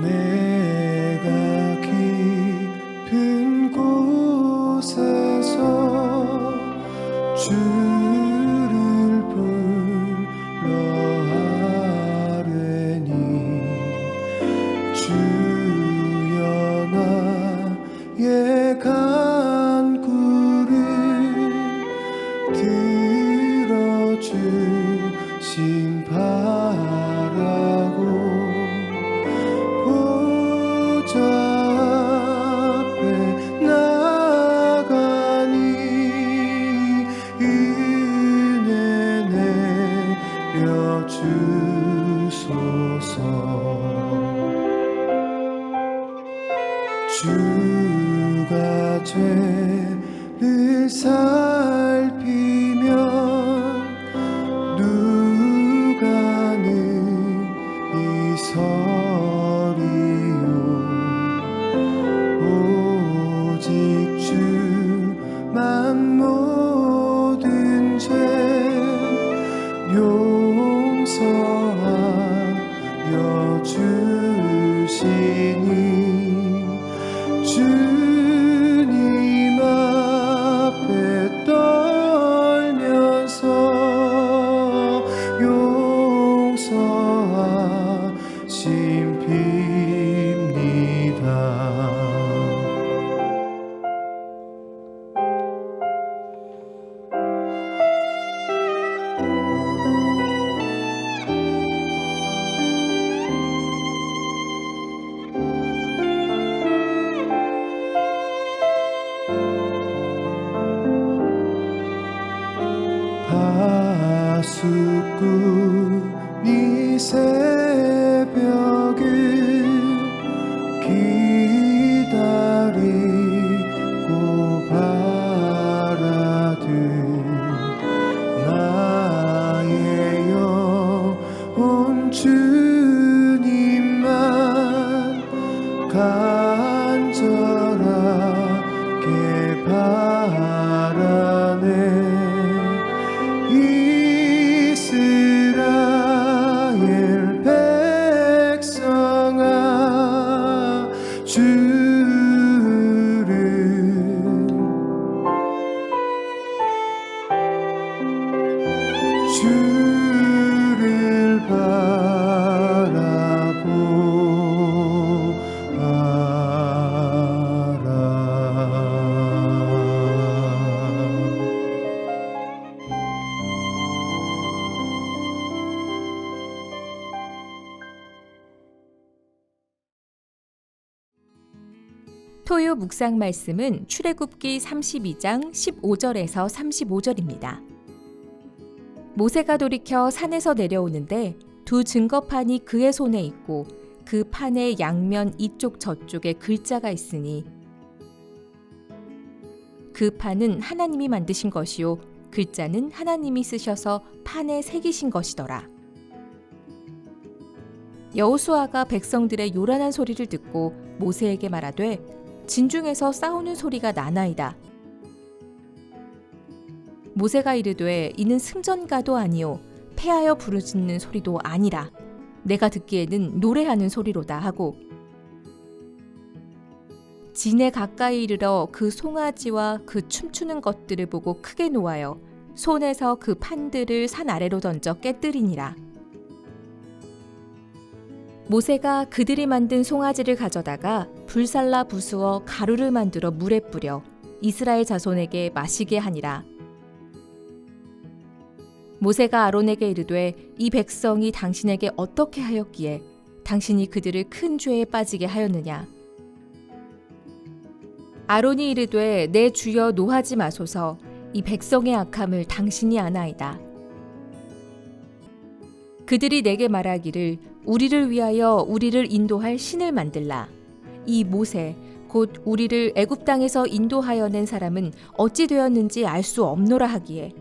내가 깊은 곳에서 주를 불러 하려니 주여 나의 간구를 들어주심 바라고 보좌 앞에 나가니 은혜 내려주소서. 주가 죄를 살피면 누가 능히 서리요. 오직 주만 모든 죄 용서하여 주시니 주님 앞에 떨면서 용서하심 빕니다. 파수꾼이 새벽을 기다리고 바라듯 나의 영혼 주님만 간절하게 바라네. 이스라엘 백성아 주를 바라고 하라. 토요 묵상 말씀은 출애굽기 32장 15절에서 35절입니다. 모세가 돌이켜 산에서 내려오는데 두 증거판이 그의 손에 있고 그 판의 양면 이쪽 저쪽에 글자가 있으니 그 판은 하나님이 만드신 것이요 글자는 하나님이 쓰셔서 판에 새기신 것이더라. 여호수아가 백성들의 요란한 소리를 듣고 모세에게 말하되 진중에서 싸우는 소리가 나나이다. 모세가 이르되 이는 승전가도 아니요 패하여 부르짖는 소리도 아니라 내가 듣기에는 노래하는 소리로다 하고 진에 가까이 이르러 그 송아지와 그 춤추는 것들을 보고 크게 노하여 손에서 그 판들을 산 아래로 던져 깨뜨리니라. 모세가 그들이 만든 송아지를 가져다가 불살라 부수어 가루를 만들어 물에 뿌려 이스라엘 자손에게 마시게 하니라. 모세가 아론에게 이르되 이 백성이 당신에게 어떻게 하였기에 당신이 그들을 큰 죄에 빠지게 하였느냐. 아론이 이르되 내 주여 노하지 마소서. 이 백성의 악함을 당신이 아나이다. 그들이 내게 말하기를 우리를 위하여 우리를 인도할 신을 만들라. 이 모세 곧 우리를 애굽 땅에서 인도하여 낸 사람은 어찌 되었는지 알 수 없노라 하기에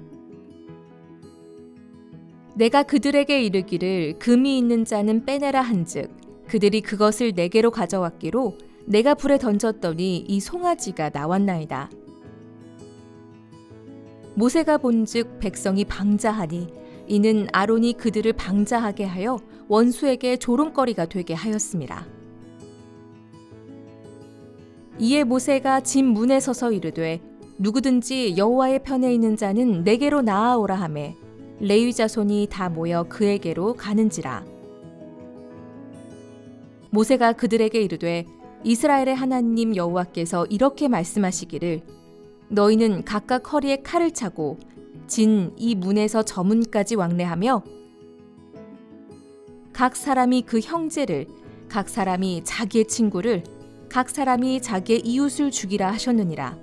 내가 그들에게 이르기를 금이 있는 자는 빼내라 한즉 그들이 그것을 내게로 가져왔기로 내가 불에 던졌더니 이 송아지가 나왔나이다. 모세가 본즉 백성이 방자하니 이는 아론이 그들을 방자하게 하여 원수에게 조롱거리가 되게 하였습니다. 이에 모세가 진 문에 서서 이르되 누구든지 여호와의 편에 있는 자는 내게로 나아오라 하매 레위 자손이 다 모여 그에게로 가는지라. 모세가 그들에게 이르되 이스라엘의 하나님 여호와께서 이렇게 말씀하시기를 너희는 각각 허리에 칼을 차고 진 이 문에서 저 문까지 왕래하며 각 사람이 그 형제를, 각 사람이 자기의 친구를, 각 사람이 자기의 이웃을 죽이라 하셨느니라.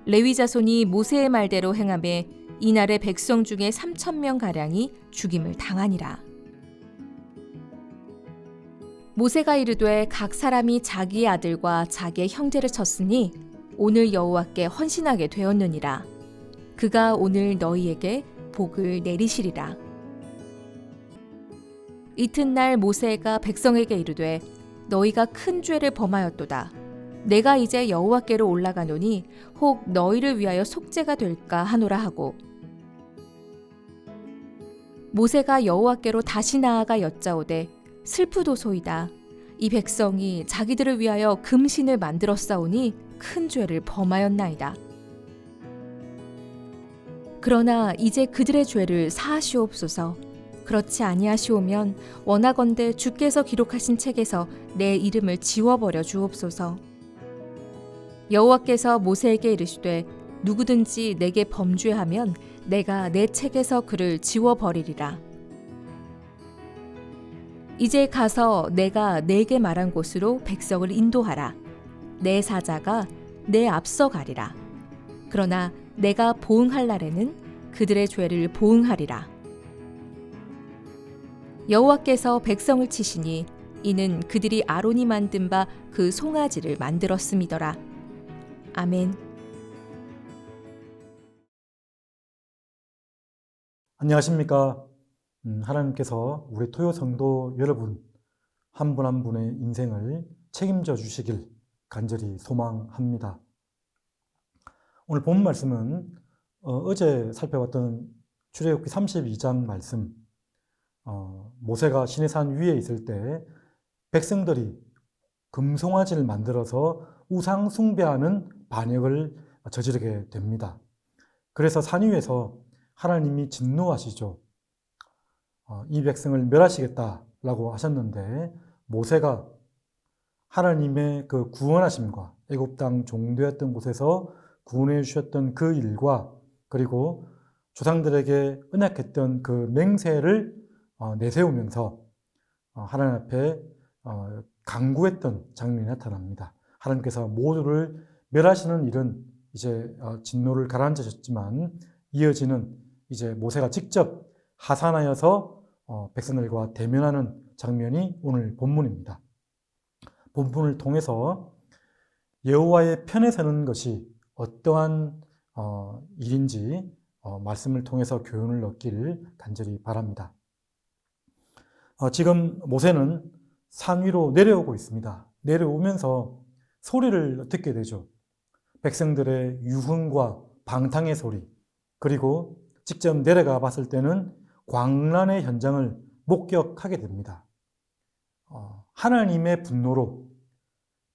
레위 자손이 모세의 말대로 행하매 이날에 백성 중에 3,000명 가량이 죽임을 당하니라. 모세가 이르되 각 사람이 자기의 아들과 자기의 형제를 쳤으니 오늘 여호와께 헌신하게 되었느니라. 그가 오늘 너희에게 복을 내리시리라. 이튿날 모세가 백성에게 이르되 너희가 큰 죄를 범하였도다. 내가 이제 여호와께로 올라가노니 혹 너희를 위하여 속죄가 될까 하노라 하고 모세가 여호와께로 다시 나아가 여짜오되 슬프도소이다. 이 백성이 자기들을 위하여 금신을 만들었사오니 큰 죄를 범하였나이다. 그러나 이제 그들의 죄를 사하시옵소서. 그렇지 아니하시오면 원하건대 주께서 기록하신 책에서 내 이름을 지워버려 주옵소서. 여호와께서 모세에게 이르시되 누구든지 내게 범죄하면 내가 내 책에서 그를 지워버리리라. 이제 가서 내가 네게 말한 곳으로 백성을 인도하라. 내 사자가 내 앞서 가리라. 그러나 내가 보응할 날에는 그들의 죄를 보응하리라. 여호와께서 백성을 치시니 이는 그들이 아론이 만든 바 그 송아지를 만들었음이더라. 아멘. 안녕하십니까. 하나님께서 우리 토요 성도 여러분 한 분 한 분의 인생을 책임져 주시길 간절히 소망합니다. 오늘 본 말씀은 어제 살펴봤던 출애굽기 32장 말씀, 모세가 시내산 위에 있을 때 백성들이 금송아지를 만들어서 우상 숭배하는 반역을 저지르게 됩니다. 그래서 산 위에서 하나님이 진노하시죠. 이 백성을 멸하시겠다라고 하셨는데 모세가 하나님의 그 구원하심과 애굽 땅 종되었던 곳에서 구원해 주셨던 그 일과 그리고 조상들에게 언약했던 그 맹세를 내세우면서 하나님 앞에 간구했던 장면이 나타납니다. 하나님께서 모두를 멸하시는 일은 이제 진노를 가라앉으셨지만 이어지는 이제 모세가 직접 하산하여서 백성들과 대면하는 장면이 오늘 본문입니다. 본문을 통해서 여호와의 편에 서는 것이 어떠한 일인지 말씀을 통해서 교훈을 얻기를 간절히 바랍니다. 지금 모세는 산 위로 내려오고 있습니다. 내려오면서 소리를 듣게 되죠. 백성들의 유흥과 방탕의 소리, 그리고 직접 내려가 봤을 때는 광란의 현장을 목격하게 됩니다. 하나님의 분노로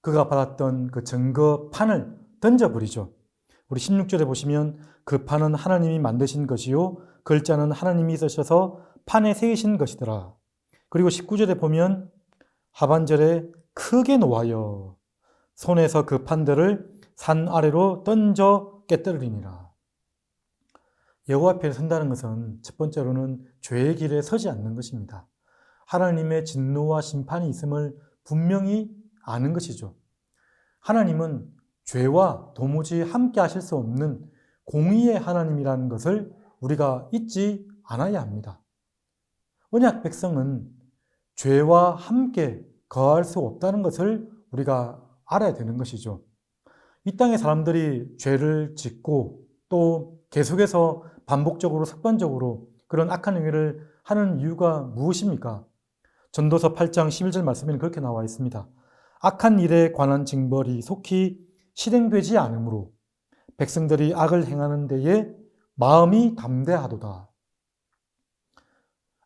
그가 받았던 그 증거판을 던져버리죠. 우리 16절에 보시면 그 판은 하나님이 만드신 것이요 글자는 하나님이 쓰셔서 판에 새기신 것이더라. 그리고 19절에 보면 하반절에 크게 노하여 손에서 그 판들을 산 아래로 던져 깨뜨리니라. 여호와 앞에 선다는 것은 첫 번째로는 죄의 길에 서지 않는 것입니다. 하나님의 진노와 심판이 있음을 분명히 아는 것이죠. 하나님은 죄와 도무지 함께 하실 수 없는 공의의 하나님이라는 것을 우리가 잊지 않아야 합니다. 언약 백성은 죄와 함께 거할 수 없다는 것을 우리가 알아야 되는 것이죠. 이 땅의 사람들이 죄를 짓고 또 계속해서 반복적으로 습관적으로 그런 악한 행위를 하는 이유가 무엇입니까? 전도서 8장 11절 말씀에는 그렇게 나와 있습니다. 악한 일에 관한 징벌이 속히 실행되지 않으므로 백성들이 악을 행하는 데에 마음이 담대하도다.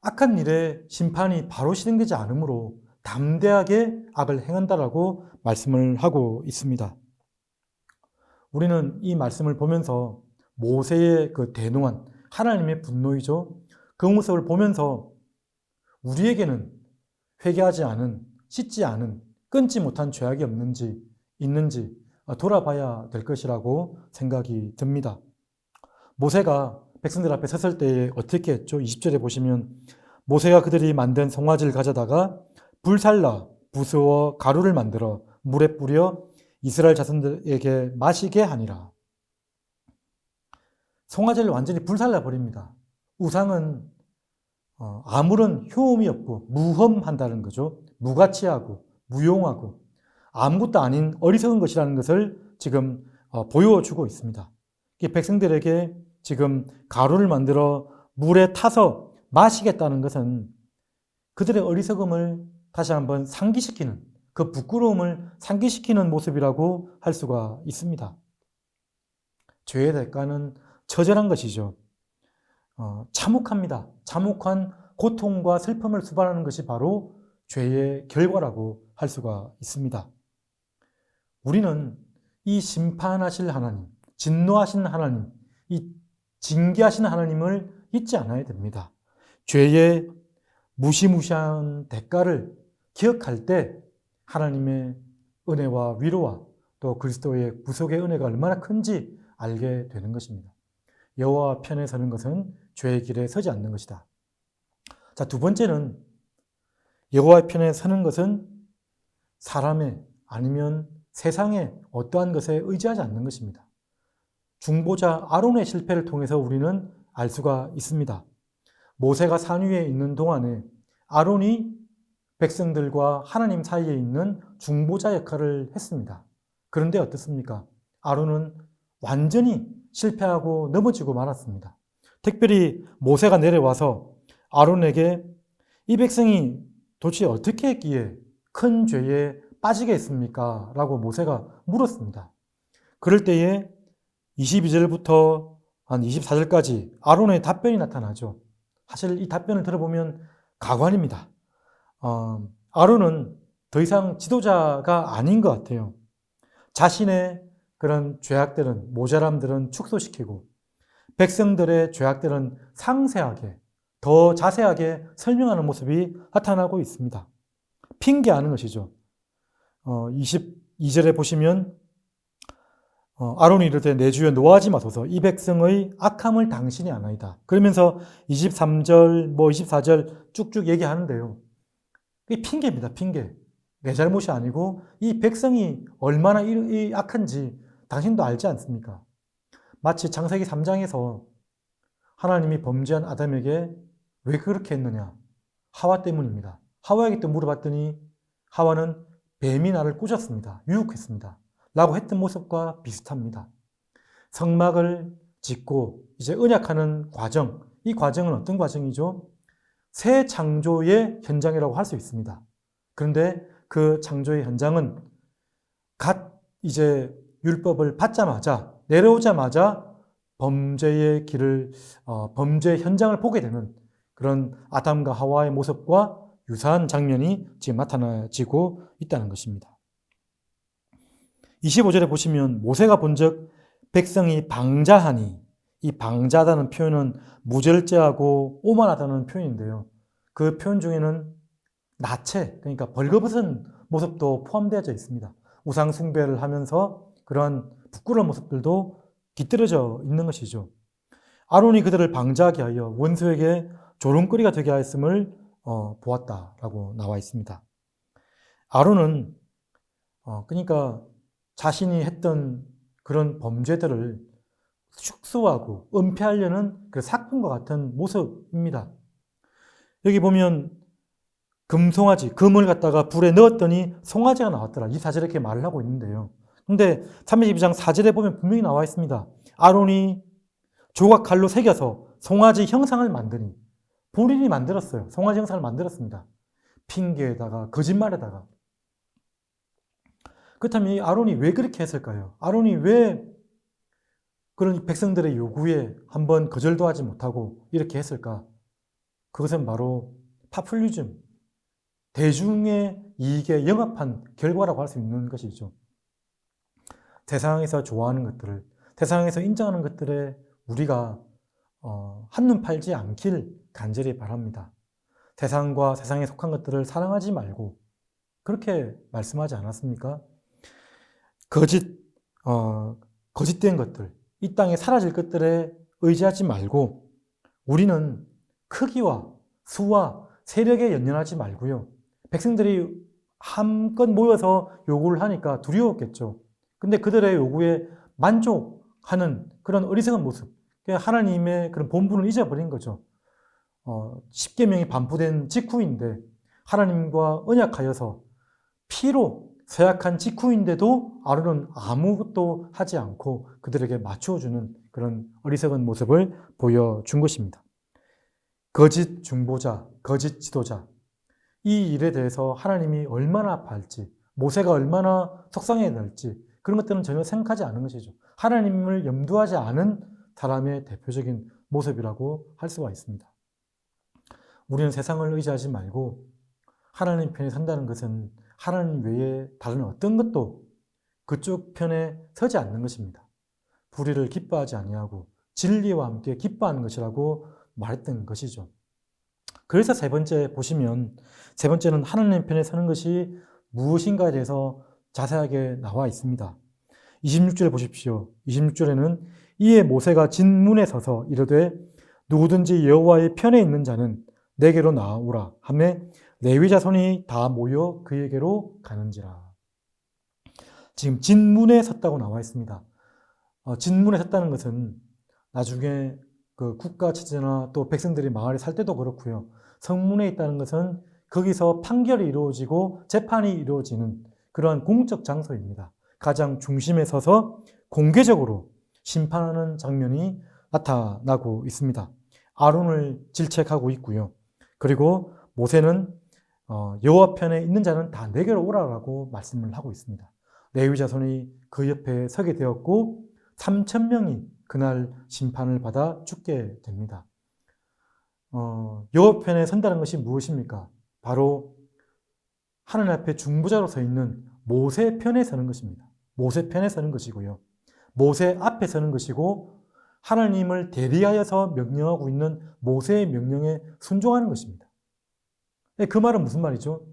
악한 일에 심판이 바로 실행되지 않으므로 담대하게 악을 행한다라고 말씀을 하고 있습니다. 우리는 이 말씀을 보면서 모세의 그 대노한 하나님의 분노이죠. 그 모습을 보면서 우리에게는 회개하지 않은, 씻지 않은, 끊지 못한 죄악이 있는지 돌아봐야 될 것이라고 생각이 듭니다. 모세가 백성들 앞에 섰을 때에 어떻게 했죠? 20절에 보시면 모세가 그들이 만든 송아지를 가져다가 불살라 부수어 가루를 만들어 물에 뿌려 이스라엘 자손들에게 마시게 하니라. 송아지를 완전히 불살라 버립니다. 우상은 아무런 효험이 없고 무험한다는 거죠. 무가치하고 무용하고 아무것도 아닌 어리석은 것이라는 것을 지금 보여주고 있습니다. 백성들에게 지금 가루를 만들어 물에 타서 마시겠다는 것은 그들의 어리석음을 다시 한번 상기시키는, 그 부끄러움을 상기시키는 모습이라고 할 수가 있습니다. 죄의 대가는 처절한 것이죠. 참혹합니다. 참혹한 고통과 슬픔을 수반하는 것이 바로 죄의 결과라고 할 수가 있습니다. 우리는 이 심판하실 하나님, 진노하신 하나님, 이 징계하신 하나님을 잊지 않아야 됩니다. 죄의 무시무시한 대가를 기억할 때 하나님의 은혜와 위로와 또 그리스도의 구속의 은혜가 얼마나 큰지 알게 되는 것입니다. 여호와 편에 서는 것은 죄의 길에 서지 않는 것이다. 자, 두 번째는 여호와 편에 서는 것은 사람의 아니면 세상의 어떠한 것에 의지하지 않는 것입니다. 중보자 아론의 실패를 통해서 우리는 알 수가 있습니다. 모세가 산 위에 있는 동안에 아론이 백성들과 하나님 사이에 있는 중보자 역할을 했습니다. 그런데 어떻습니까? 아론은 완전히 실패하고 넘어지고 말았습니다. 특별히 모세가 내려와서 아론에게 이 백성이 도대체 어떻게 했기에 큰 죄에 빠지게 했습니까? 라고 모세가 물었습니다. 그럴 때에 22절부터 한 24절까지 아론의 답변이 나타나죠. 사실 이 답변을 들어보면 가관입니다. 아론은 더 이상 지도자가 아닌 것 같아요. 자신의 그런 죄악들은, 모자람들은 축소시키고 백성들의 죄악들은 상세하게, 더 자세하게 설명하는 모습이 나타나고 있습니다. 핑계하는 것이죠. 22절에 보시면 아론이 이르되 내 주여 노하지 마소서 이 백성의 악함을 당신이 아나이다. 그러면서 23절, 24절 쭉쭉 얘기하는데요. 이게 핑계입니다. 핑계. 내 잘못이 아니고 이 백성이 얼마나 이 악한지 당신도 알지 않습니까? 마치 창세기 3장에서 하나님이 범죄한 아담에게 왜 그렇게 했느냐? 하와 때문입니다. 하와에게 또 물어봤더니 하와는 뱀이 나를 꾸짖습니다. 유혹했습니다. 라고 했던 모습과 비슷합니다. 성막을 짓고 이제 언약하는 과정, 이 과정은 어떤 과정이죠? 새 창조의 현장이라고 할 수 있습니다. 그런데 그 창조의 현장은 갓 이제 율법을 받자마자, 내려오자마자 범죄의 길을, 범죄의 현장을 보게 되는 그런 아담과 하와의 모습과 유사한 장면이 지금 나타나지고 있다는 것입니다. 25절에 보시면 모세가 본즉 백성이 방자하니, 이 방자하다는 표현은 무절제하고 오만하다는 표현인데요. 그 표현 중에는 나체, 그러니까 벌거벗은 모습도 포함되어 있습니다. 우상 숭배를 하면서 그러한 부끄러운 모습들도 깃들어져 있는 것이죠. 아론이 그들을 방자하게 하여 원수에게 조롱거리가 되게 하였음을 보았다라고 나와 있습니다. 아론은 그러니까 자신이 했던 그런 범죄들을 축소하고 은폐하려는 그 사건과 같은 모습입니다. 여기 보면 금송아지, 금을 갖다가 불에 넣었더니 송아지가 나왔더라. 이 사절에 이렇게 말을 하고 있는데요. 근데 32장 4절에 보면 분명히 나와 있습니다. 아론이 조각 칼로 새겨서 송아지 형상을 만드니, 본인이 만들었어요. 송아지 형상을 만들었습니다. 핑계에다가 거짓말에다가. 그렇다면 이 아론이 왜 그렇게 했을까요? 아론이 왜 그런 백성들의 요구에 한번 거절도 하지 못하고 이렇게 했을까? 그것은 바로 파퓰리즘, 대중의 이익에 영합한 결과라고 할 수 있는 것이죠. 세상에서 좋아하는 것들을, 세상에서 인정하는 것들에 우리가 한눈 팔지 않길 간절히 바랍니다. 세상과 세상에 속한 것들을 사랑하지 말고 그렇게 말씀하지 않았습니까? 거짓된 것들, 이 땅에 사라질 것들에 의지하지 말고 우리는 크기와 수와 세력에 연연하지 말고요. 백성들이 한껏 모여서 요구를 하니까 두려웠겠죠. 근데 그들의 요구에 만족하는 그런 어리석은 모습, 하나님의 그런 본분을 잊어버린 거죠. 십계명이 반포된 직후인데 하나님과 언약하여서 피로 서약한 직후인데도 아론은 아무것도 하지 않고 그들에게 맞춰주는 그런 어리석은 모습을 보여준 것입니다. 거짓 중보자, 거짓 지도자, 이 일에 대해서 하나님이 얼마나 아파할지, 모세가 얼마나 속상해 될지 그런 것들은 전혀 생각하지 않은 것이죠. 하나님을 염두하지 않은 사람의 대표적인 모습이라고 할 수가 있습니다. 우리는 세상을 의지하지 말고 하나님 편에 선다는 것은 하나님 외에 다른 어떤 것도 그쪽 편에 서지 않는 것입니다. 불의를 기뻐하지 아니하고 진리와 함께 기뻐하는 것이라고 말했던 것이죠. 그래서 세 번째 보시면, 세 번째는 하나님 편에 서는 것이 무엇인가에 대해서 자세하게 나와 있습니다. 26절 보십시오. 26절에는 이에 모세가 진문에 서서 이르되 누구든지 여호와의 편에 있는 자는 내게로 나오라 하매 레위 자손이 다 모여 그에게로 가는지라. 지금 진문에 섰다고 나와 있습니다. 진문에 섰다는 것은 나중에 그 국가 체제나 또 백성들이 마을에 살 때도 그렇고요. 성문에 있다는 것은 거기서 판결이 이루어지고 재판이 이루어지는 그러한 공적 장소입니다. 가장 중심에 서서 공개적으로 심판하는 장면이 나타나고 있습니다. 아론을 질책하고 있고요. 그리고 모세는 여호와 편에 있는 자는 다 내게로 오라라고 말씀을 하고 있습니다. 레위 자손이 그 옆에 서게 되었고 3,000명이 그날 심판을 받아 죽게 됩니다. 여호와 편에 선다는 것이 무엇입니까? 바로 하나님 앞에 중보자로 서 있는 모세 편에 서는 것입니다. 모세 편에 서는 것이고요. 모세 앞에 서는 것이고 하나님을 대리하여서 명령하고 있는 모세의 명령에 순종하는 것입니다. 그 말은 무슨 말이죠?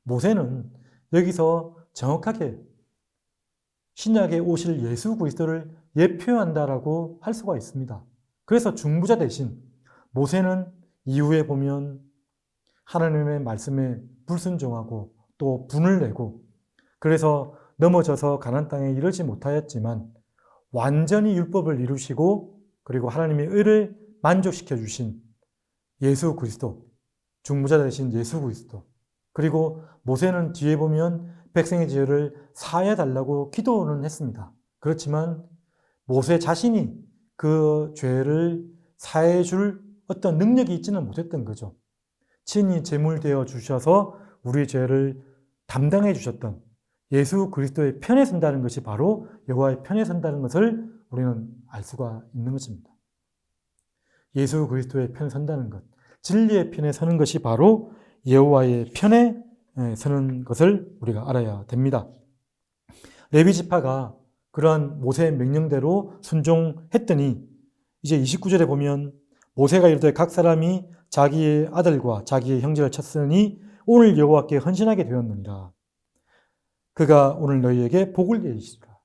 모세는 여기서 정확하게 신약에 오실 예수 그리스도를 예표한다라고 할 수가 있습니다. 그래서 중보자 대신 모세는 이후에 보면 하나님의 말씀에 불순종하고 또 분을 내고 그래서 넘어져서 가나안 땅에 이르지 못하였지만 완전히 율법을 이루시고 그리고 하나님의 의를 만족시켜 주신 예수 그리스도, 중보자 되신 예수 그리스도, 그리고 모세는 뒤에 보면 백성의 죄를 사해 달라고 기도는 했습니다. 그렇지만 모세 자신이 그 죄를 사해 줄 어떤 능력이 있지는 못했던 거죠. 친히 제물되어 주셔서 우리의 죄를 담당해 주셨던 예수 그리스도의 편에 선다는 것이 바로 여호와의 편에 선다는 것을 우리는 알 수가 있는 것입니다. 예수 그리스도의 편에 선다는 것, 진리의 편에 서는 것이 바로 여호와의 편에 서는 것을 우리가 알아야 됩니다. 레위 지파가 그러한 모세의 명령대로 순종했더니 이제 29절에 보면 모세가 이르되 각 사람이 자기의 아들과 자기의 형제를 쳤으니 오늘 여호와께 헌신하게 되었느니라. 그가 오늘 너희에게 복을 내리시리라.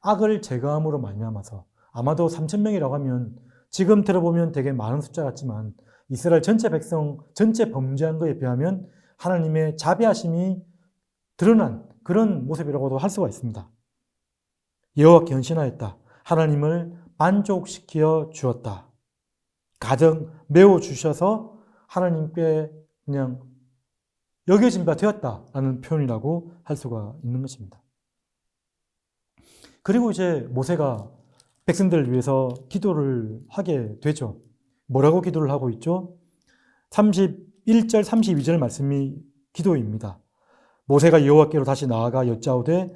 악을 제거함으로 말미암아서 아마도 3,000명이라고 하면 지금 들어보면 되게 많은 숫자 같지만 이스라엘 전체 백성 전체 범죄한 것에 비하면 하나님의 자비하심이 드러난 그런 모습이라고도 할 수가 있습니다. 여호와께 헌신하였다. 하나님을 만족시켜 주었다. 가정 메워 주셔서 하나님께 그냥 여겨진 바 되었다라는 표현이라고 할 수가 있는 것입니다. 그리고 이제 모세가 백성들을 위해서 기도를 하게 되죠. 뭐라고 기도를 하고 있죠? 31절, 32절 말씀이 기도입니다. 모세가 여호와께로 다시 나아가 여짜오되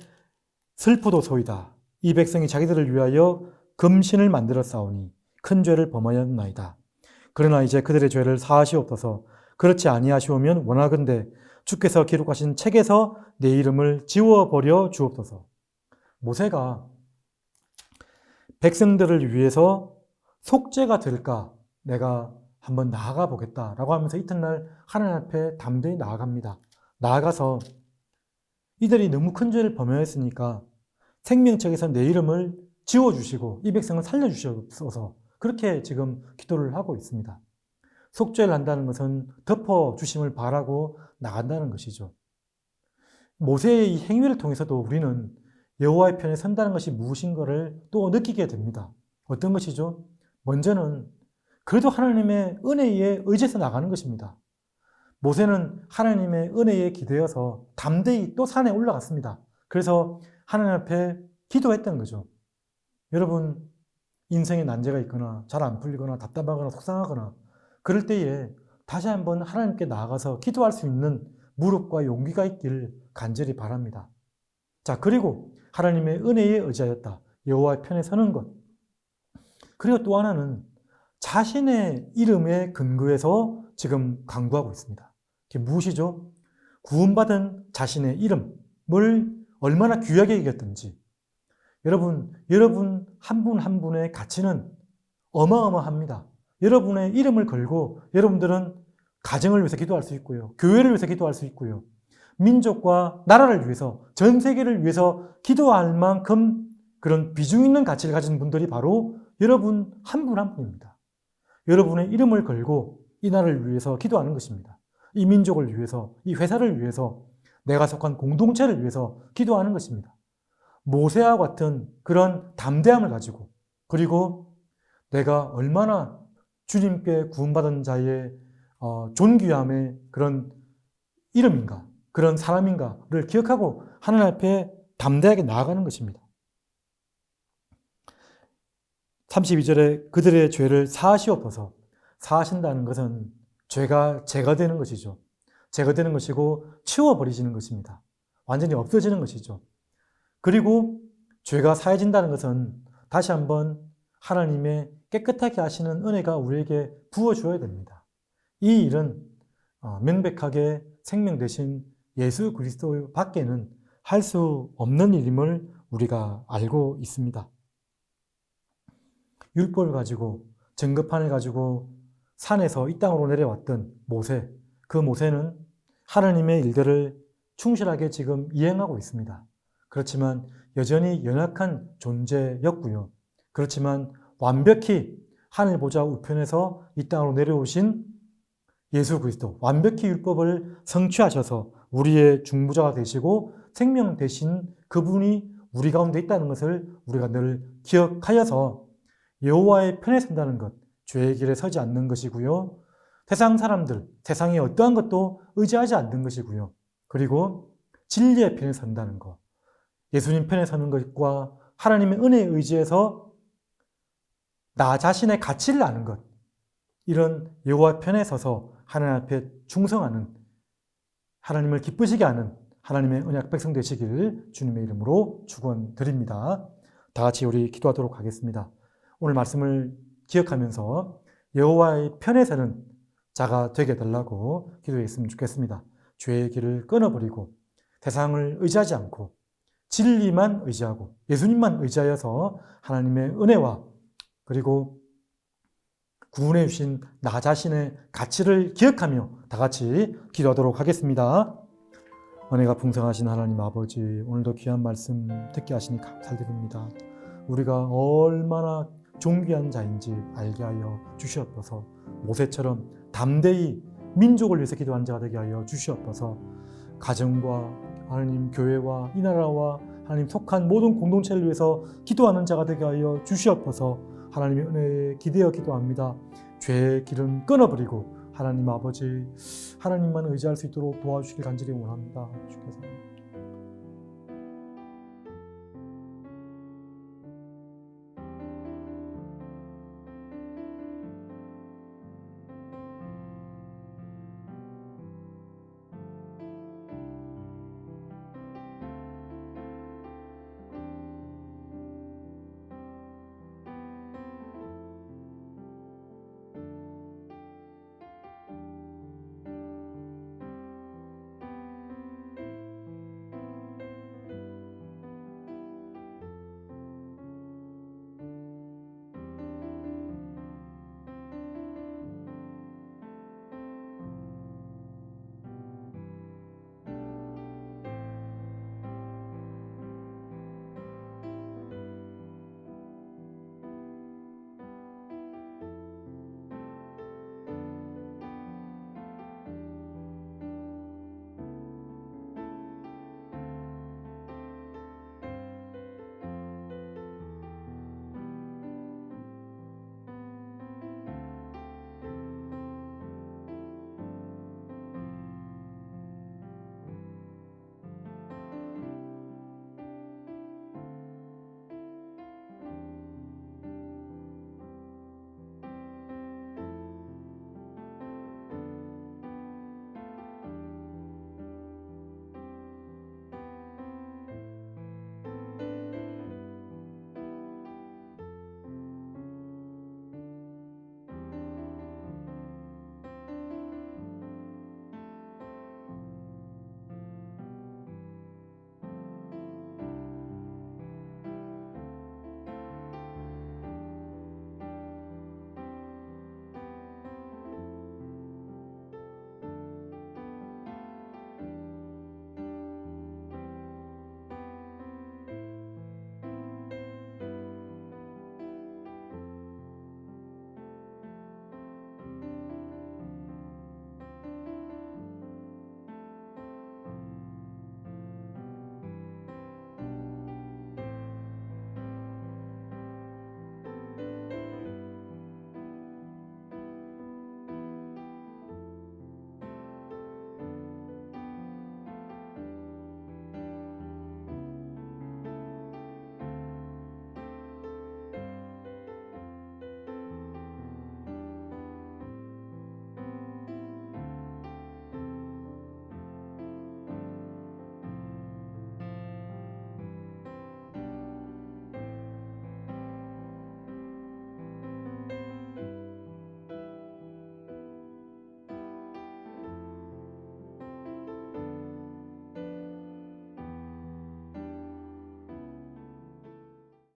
슬프도소이다. 이 백성이 자기들을 위하여 금신을 만들어 싸우니 큰 죄를 범하였나이다. 그러나 이제 그들의 죄를 사하시옵소서. 그렇지 아니하시오면 원하건대 주께서 기록하신 책에서 내 이름을 지워버려 주옵소서. 모세가 백성들을 위해서 속죄가 될까 내가 한번 나아가 보겠다라고 하면서 이튿날 하나님 앞에 담대히 나아갑니다. 나아가서 이들이 너무 큰 죄를 범하였으니까 생명책에서 내 이름을 지워주시고 이 백성을 살려주시옵소서, 그렇게 지금 기도를 하고 있습니다. 속죄를 한다는 것은 덮어주심을 바라고 나간다는 것이죠. 모세의 이 행위를 통해서도 우리는 여호와의 편에 선다는 것이 무엇인가를 또 느끼게 됩니다. 어떤 것이죠? 먼저는 그래도 하나님의 은혜에 의지해서 나가는 것입니다. 모세는 하나님의 은혜에 기대어서 담대히 또 산에 올라갔습니다. 그래서 하나님 앞에 기도했던 거죠. 여러분, 인생에 난제가 있거나 잘 안 풀리거나 답답하거나 속상하거나 그럴 때에 다시 한번 하나님께 나아가서 기도할 수 있는 무릎과 용기가 있기를 간절히 바랍니다. 자, 그리고 하나님의 은혜에 의지하였다. 여호와의 편에 서는 것. 그리고 또 하나는 자신의 이름에 근거해서 지금 강구하고 있습니다. 그게 무엇이죠? 구원받은 자신의 이름을 얼마나 귀하게 여겼든지. 여러분 한 분 한 분의 가치는 어마어마합니다. 여러분의 이름을 걸고 여러분들은 가정을 위해서 기도할 수 있고요. 교회를 위해서 기도할 수 있고요. 민족과 나라를 위해서, 전 세계를 위해서 기도할 만큼 그런 비중 있는 가치를 가진 분들이 바로 여러분 한 분 한 분입니다. 여러분의 이름을 걸고 이 나라를 위해서 기도하는 것입니다. 이 민족을 위해서, 이 회사를 위해서, 내가 속한 공동체를 위해서 기도하는 것입니다. 모세와 같은 그런 담대함을 가지고, 그리고 내가 얼마나 주님께 구원받은 자의 존귀함의 그런 이름인가, 그런 사람인가를 기억하고 하나님 앞에 담대하게 나아가는 것입니다. 32절에 그들의 죄를 사하시옵소서. 사하신다는 것은 죄가 제거되는 것이죠. 제거되는 것이고 치워버리시는 것입니다. 완전히 없어지는 것이죠. 그리고 죄가 사해진다는 것은 다시 한번 하나님의 깨끗하게 하시는 은혜가 우리에게 부어줘야 됩니다. 이 일은 명백하게 생명 되신 예수 그리스도 밖에는 할 수 없는 일임을 우리가 알고 있습니다. 율법을 가지고, 증거판을 가지고 산에서 이 땅으로 내려왔던 모세, 그 모세는 하나님의 일들을 충실하게 지금 이행하고 있습니다. 그렇지만 여전히 연약한 존재였고요. 그렇지만 완벽히 하늘 보좌 우편에서 이 땅으로 내려오신 예수 그리스도, 완벽히 율법을 성취하셔서 우리의 중보자가 되시고 생명 되신 그분이 우리 가운데 있다는 것을 우리가 늘 기억하여서 여호와의 편에 선다는 것, 죄의 길에 서지 않는 것이고요. 세상 사람들, 세상의 어떠한 것도 의지하지 않는 것이고요. 그리고 진리의 편에 선다는 것, 예수님 편에 서는 것과 하나님의 은혜에 의지해서 나 자신의 가치를 아는 것, 이런 여호와 편에 서서 하나님 앞에 충성하는, 하나님을 기쁘시게 하는 하나님의 언약 백성 되시기를 주님의 이름으로 축원드립니다. 다 같이 우리 기도하도록 하겠습니다. 오늘 말씀을 기억하면서 여호와의 편에 서는 자가 되게 해달라고 기도했으면 좋겠습니다. 죄의 길을 끊어버리고 세상을 의지하지 않고 진리만 의지하고 예수님만 의지하여서 하나님의 은혜와 그리고 구원해 주신 나 자신의 가치를 기억하며 다 같이 기도하도록 하겠습니다. 은혜가 풍성하신 하나님 아버지, 오늘도 귀한 말씀 듣게 하시니 감사드립니다. 우리가 얼마나 존귀한 자인지 알게 하여 주시옵소서. 모세처럼 담대히 민족을 위해서 기도하는 자가 되게 하여 주시옵소서. 가정과 하나님 교회와 이 나라와 하나님 속한 모든 공동체를 위해서 기도하는 자가 되게 하여 주시옵소서. 하나님의 은혜에 기대어 기도합니다. 죄의 길은 끊어버리고 하나님 아버지, 하나님만 의지할 수 있도록 도와주시길 간절히 원합니다. 주께서